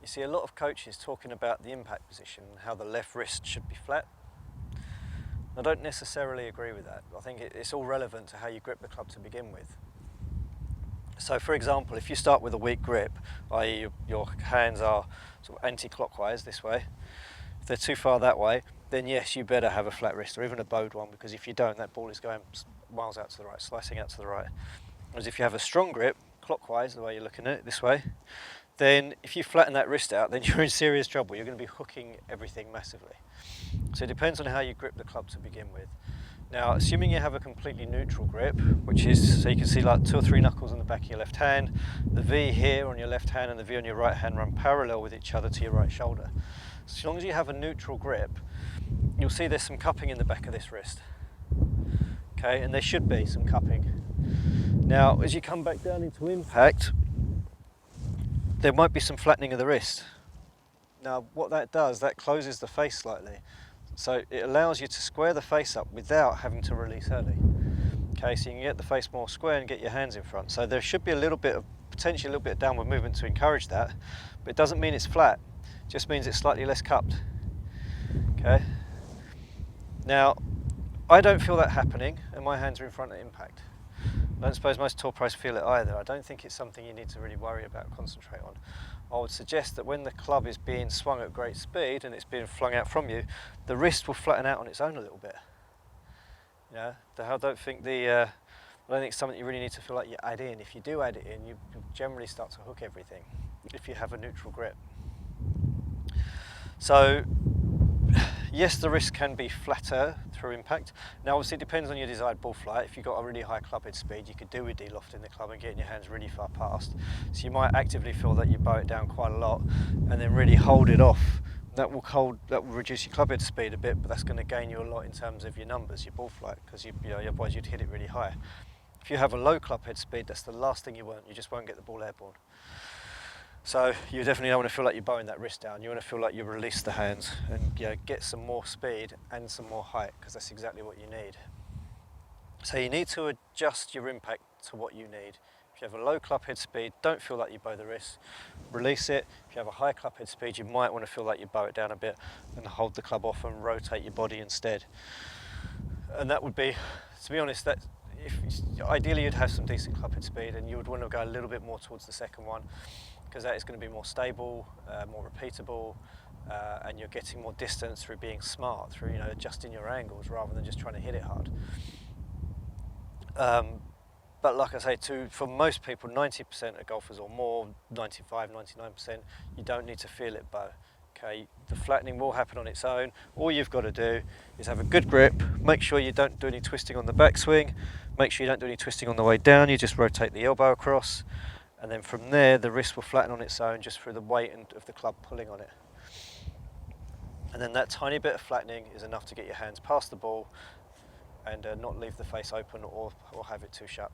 You see a lot of coaches talking about the impact position and how the left wrist should be flat. I don't necessarily agree with that. I think it's all relevant to how you grip the club to begin with. So for example, if you start with a weak grip, i.e. your hands are sort of anti-clockwise this way, if they're too far that way, then yes, you better have a flat wrist or even a bowed one, because if you don't, that ball is going miles out to the right, slicing out to the right. Whereas if you have a strong grip, clockwise, the way you're looking at it, this way, then if you flatten that wrist out, then you're in serious trouble. You're going to be hooking everything massively. So it depends on how you grip the club to begin with. Now, assuming you have a completely neutral grip, which is, so you can see like 2 or 3 knuckles on the back of your left hand, the V here on your left hand and the V on your right hand run parallel with each other to your right shoulder. So as long as you have a neutral grip, you'll see there's some cupping in the back of this wrist. Okay, and there should be some cupping. Now, as you come back down into impact, there might be some flattening of the wrist. Now, what that does, that closes the face slightly. So it allows you to square the face up without having to release early. Okay, so you can get the face more square and get your hands in front. So there should be a little bit of, potentially a little bit of downward movement to encourage that, but it doesn't mean it's flat. It just means it's slightly less cupped. Okay. Now, I don't feel that happening, and my hands are in front at impact. I don't suppose most tour pros feel it either. I don't think it's something you need to really worry about, concentrate on. I would suggest that when the club is being swung at great speed and it's being flung out from you, the wrist will flatten out on its own a little bit. Yeah, I don't think it's something you really need to feel like you add in. If you do add it in, you generally start to hook everything if you have a neutral grip. So, yes, the wrist can be flatter through impact. Now, obviously, it depends on your desired ball flight. If you've got a really high club head speed, you could do with de-lofting the club and getting your hands really far past. So you might actively feel that you bow it down quite a lot and then really hold it off. That will reduce your club head speed a bit, but that's going to gain you a lot in terms of your numbers, your ball flight, because otherwise you'd hit it really high. If you have a low club head speed, that's the last thing you want. You just won't get the ball airborne. So you definitely don't want to feel like you're bowing that wrist down. You want to feel like you release the hands and get some more speed and some more height, because that's exactly what you need. So you need to adjust your impact to what you need. If you have a low club head speed, don't feel like you bow the wrist, release it. If you have a high club head speed, you might want to feel like you bow it down a bit and hold the club off and rotate your body instead. And that would be, to be honest, ideally you'd have some decent club head speed, and you would want to go a little bit more towards the second one, because that is going to be more stable, more repeatable, and you're getting more distance through being smart, through adjusting your angles rather than just trying to hit it hard. But like I say, for most people, 90% of golfers or more, 95, 99%, you don't need to feel it bow. Okay, the flattening will happen on its own. All you've got to do is have a good grip, make sure you don't do any twisting on the backswing, make sure you don't do any twisting on the way down, you just rotate the elbow across, and then from there the wrist will flatten on its own just through the weight of the club pulling on it. And then that tiny bit of flattening is enough to get your hands past the ball and not leave the face open or have it too shut.